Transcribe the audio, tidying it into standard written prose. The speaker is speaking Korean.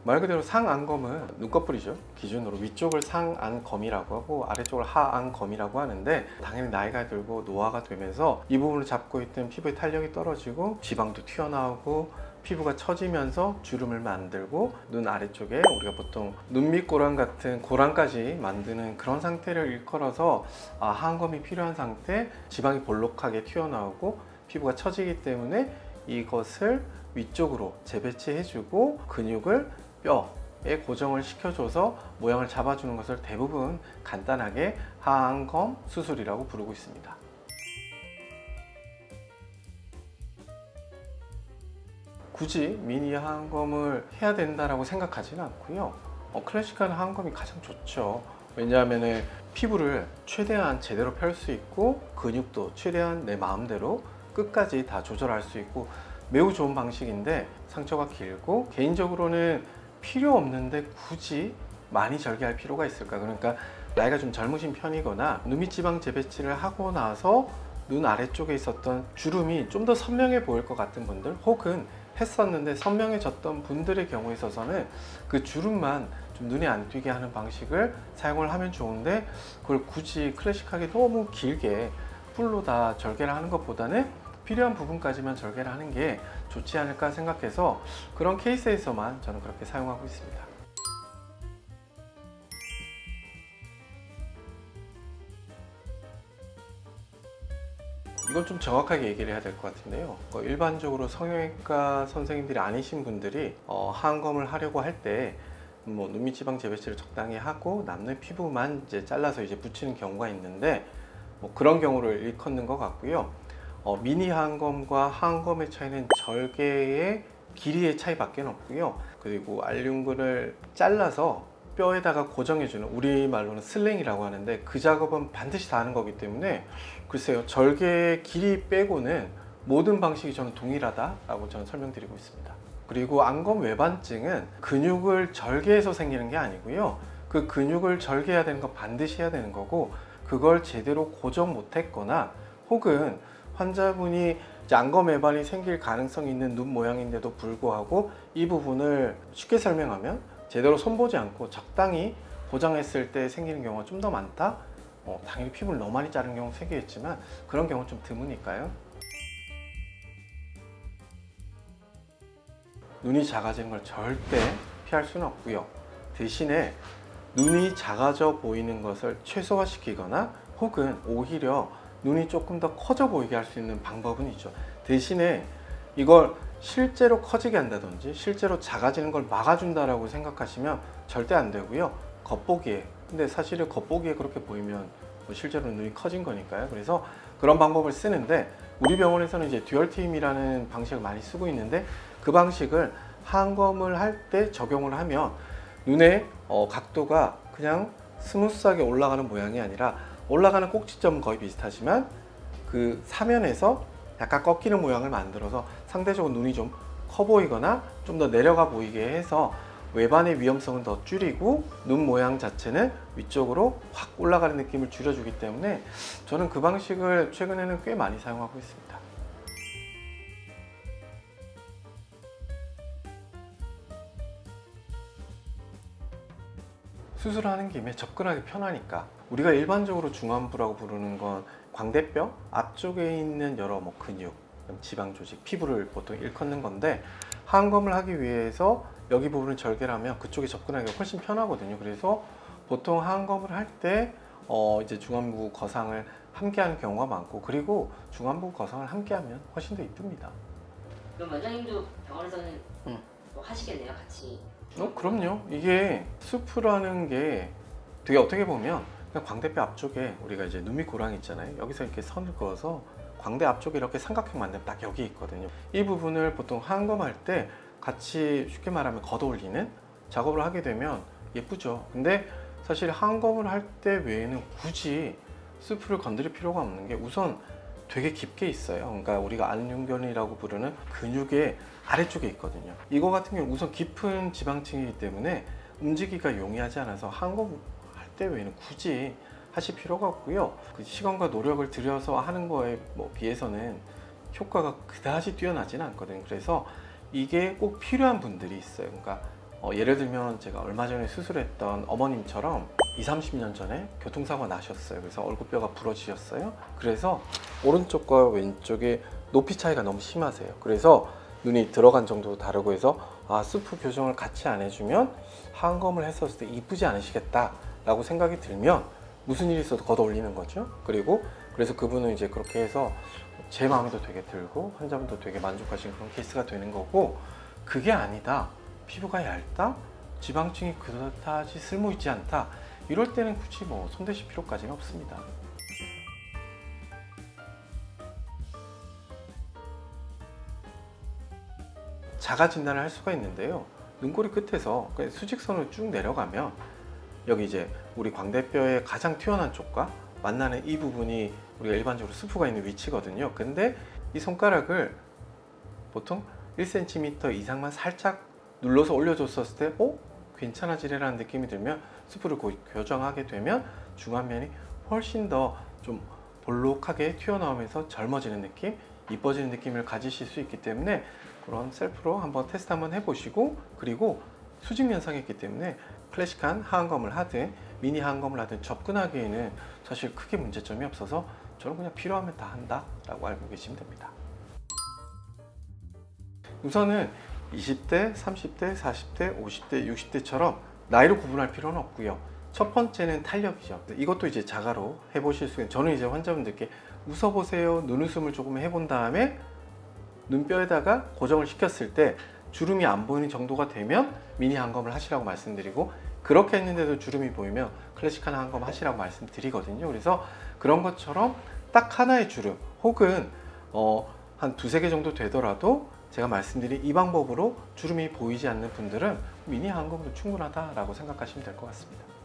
말 그대로 상안검은 눈꺼풀이죠. 기준으로 위쪽을 상안검이라고 하고 아래쪽을 하안검이라고 하는데, 당연히 나이가 들고 노화가 되면서 이 부분을 잡고 있던 피부의 탄력이 떨어지고 지방도 튀어나오고 피부가 처지면서 주름을 만들고 눈 아래쪽에 우리가 보통 눈밑고랑 같은 고랑까지 만드는 그런 상태를 일컬어서 하안검이 필요한 상태, 지방이 볼록하게 튀어나오고 피부가 처지기 때문에 이것을 위쪽으로 재배치해주고 근육을 뼈에 고정을 시켜줘서 모양을 잡아주는 것을 대부분 간단하게 하안검 수술이라고 부르고 있습니다. 굳이 미니 하안검을 해야 된다고 생각하지는 않고요. 클래식한 하안검이 가장 좋죠. 왜냐하면 피부를 최대한 제대로 펼 수 있고 근육도 최대한 내 마음대로 끝까지 다 조절할 수 있고 매우 좋은 방식인데, 상처가 길고 개인적으로는 필요 없는데 굳이 많이 절개할 필요가 있을까? 그러니까 나이가 좀 젊으신 편이거나 눈밑 지방 재배치를 하고 나서 눈 아래쪽에 있었던 주름이 좀 더 선명해 보일 것 같은 분들, 혹은 했었는데 선명해졌던 분들의 경우에 있어서는 그 주름만 좀 눈에 안 띄게 하는 방식을 사용을 하면 좋은데, 그걸 굳이 클래식하게 너무 길게 풀로 다 절개를 하는 것보다는 필요한 부분까지만 절개를 하는 게 좋지 않을까 생각해서 그런 케이스에서만 저는 그렇게 사용하고 있습니다. 이건 좀 정확하게 얘기를 해야 될 것 같은데요. 일반적으로 성형외과 선생님들이 아니신 분들이 하안검을 하려고 할 때 눈밑 지방 재배치를 적당히 하고 남는 피부만 이제 잘라서 이제 붙이는 경우가 있는데, 그런 경우를 일컫는 것 같고요. 미니 하안검과 하안검의 차이는 절개의 길이의 차이밖에 없고요. 그리고 알륜근을 잘라서 뼈에다가 고정해주는, 우리말로는 슬링이라고 하는데, 그 작업은 반드시 다 하는 거기 때문에 글쎄요, 절개의 길이 빼고는 모든 방식이 저는 동일하다라고 저는 설명드리고 있습니다. 그리고 안검 외반증은 근육을 절개해서 생기는 게 아니고요. 그 근육을 절개해야 되는 건 반드시 해야 되는 거고, 그걸 제대로 고정 못했거나 혹은 환자분이 안검 외반이 생길 가능성이 있는 눈 모양인데도 불구하고 이 부분을 쉽게 설명하면 제대로 손보지 않고 적당히 고정했을 때 생기는 경우가 좀 더 많다? 당연히 피부를 너무 많이 자른 경우 생기겠지만 그런 경우는 좀 드무니까요. 눈이 작아지는 걸 절대 피할 수는 없고요. 대신에 눈이 작아져 보이는 것을 최소화시키거나 혹은 오히려 눈이 조금 더 커져 보이게 할 수 있는 방법은 있죠. 대신에 이걸 실제로 커지게 한다든지 실제로 작아지는 걸 막아준다라고 생각하시면 절대 안 되고요. 겉보기에, 근데 사실은 겉보기에 그렇게 보이면 실제로 눈이 커진 거니까요. 그래서 그런 방법을 쓰는데, 우리 병원에서는 이제 듀얼팀이라는 방식을 많이 쓰고 있는데, 그 방식을 하안검을 할 때 적용을 하면 눈의 각도가 그냥 스무스하게 올라가는 모양이 아니라, 올라가는 꼭지점은 거의 비슷하지만 그 사면에서 약간 꺾이는 모양을 만들어서 상대적으로 눈이 좀 커 보이거나 좀 더 내려가 보이게 해서 외반의 위험성은 더 줄이고 눈 모양 자체는 위쪽으로 확 올라가는 느낌을 줄여주기 때문에 저는 그 방식을 최근에는 꽤 많이 사용하고 있습니다. 수술하는 김에 접근하기 편하니까, 우리가 일반적으로 중안부라고 부르는 건 광대뼈 앞쪽에 있는 여러 근육, 지방 조직, 피부를 보통 일컫는 건데, 하안검을 하기 위해서 여기 부분을 절개를 하면 그쪽에 접근하기가 훨씬 편하거든요. 그래서 보통 하안검을 할 때 이제 중안부 거상을 함께 하는 경우가 많고, 그리고 중안부 거상을 함께 하면 훨씬 더 이쁩니다. 그럼 원장님도 병원에서는 뭐 하시겠네요, 같이? 그럼요. 이게 수프라는 게 되게 어떻게 보면 그냥 광대뼈 앞쪽에 우리가 이제 눈밑 고랑 있잖아요. 여기서 이렇게 선을 그어서 광대 앞쪽에 이렇게 삼각형 만들면 딱 여기 있거든요. 이 부분을 보통 하안검 할 때 같이 쉽게 말하면 걷어올리는 작업을 하게 되면 예쁘죠. 근데 사실 하안검을 할 때 외에는 굳이 수프를 건드릴 필요가 없는 게, 우선 되게 깊게 있어요. 그러니까 우리가 안륜근이라고 부르는 근육의 아래쪽에 있거든요. 이거 같은 경우는 우선 깊은 지방층이기 때문에 움직이기가 용이하지 않아서 하안검 할 때 외에는 굳이 하실 필요가 없고요. 그 시간과 노력을 들여서 하는 거에 비해서는 효과가 그다지 뛰어나지는 않거든요. 그래서 이게 꼭 필요한 분들이 있어요. 그러니까 예를 들면 제가 얼마 전에 수술했던 어머님처럼 20-30년 전에 교통사고가 나셨어요. 그래서 얼굴뼈가 부러지셨어요. 그래서 오른쪽과 왼쪽의 높이 차이가 너무 심하세요. 그래서 눈이 들어간 정도도 다르고 해서 스프 교정을 같이 안 해주면 하안검을 했었을 때 이쁘지 않으시겠다 라고 생각이 들면 무슨 일이 있어도 걷어 올리는 거죠. 그래서 그분은 이제 그렇게 해서 제 마음에도 되게 들고 환자분도 되게 만족하신 그런 케이스가 되는 거고, 그게 아니다, 피부가 얇다, 지방층이 그렇다지 쓸모있지 않다, 이럴 때는 굳이 뭐 손대실 필요까지는 없습니다. 자가 진단을 할 수가 있는데요. 눈꼬리 끝에서 수직선으로 쭉 내려가면 여기 이제 우리 광대뼈의 가장 튀어나온 쪽과 만나는 이 부분이 우리가 일반적으로 스프가 있는 위치거든요. 근데 이 손가락을 보통 1cm 이상만 살짝 눌러서 올려줬었을 때 괜찮아지래라는 느낌이 들면 스프를 교정하게 되면 중안면이 훨씬 더 좀 볼록하게 튀어나오면서 젊어지는 느낌, 이뻐지는 느낌을 가지실 수 있기 때문에 그런 셀프로 한번 테스트 한번 해보시고, 그리고 수직면상이 있기 때문에 클래식한 하안검을 하든 미니 하안검을 하든 접근하기에는 사실 크게 문제점이 없어서 저는 그냥 필요하면 다 한다 라고 알고 계시면 됩니다. 우선은 20대, 30대, 40대, 50대, 60대처럼 나이로 구분할 필요는 없고요. 첫 번째는 탄력이죠. 이것도 이제 자가로 해보실 수 있는, 저는 이제 환자분들께 웃어보세요, 눈웃음을 조금 해본 다음에 눈뼈에다가 고정을 시켰을 때 주름이 안 보이는 정도가 되면 미니 하안검을 하시라고 말씀드리고, 그렇게 했는데도 주름이 보이면 클래식한 하안검 하시라고 말씀드리거든요. 그래서 그런 것처럼 딱 하나의 주름 혹은 한 두세 개 정도 되더라도 제가 말씀드린 이 방법으로 주름이 보이지 않는 분들은 미니 하안검도 충분하다라고 생각하시면 될 것 같습니다.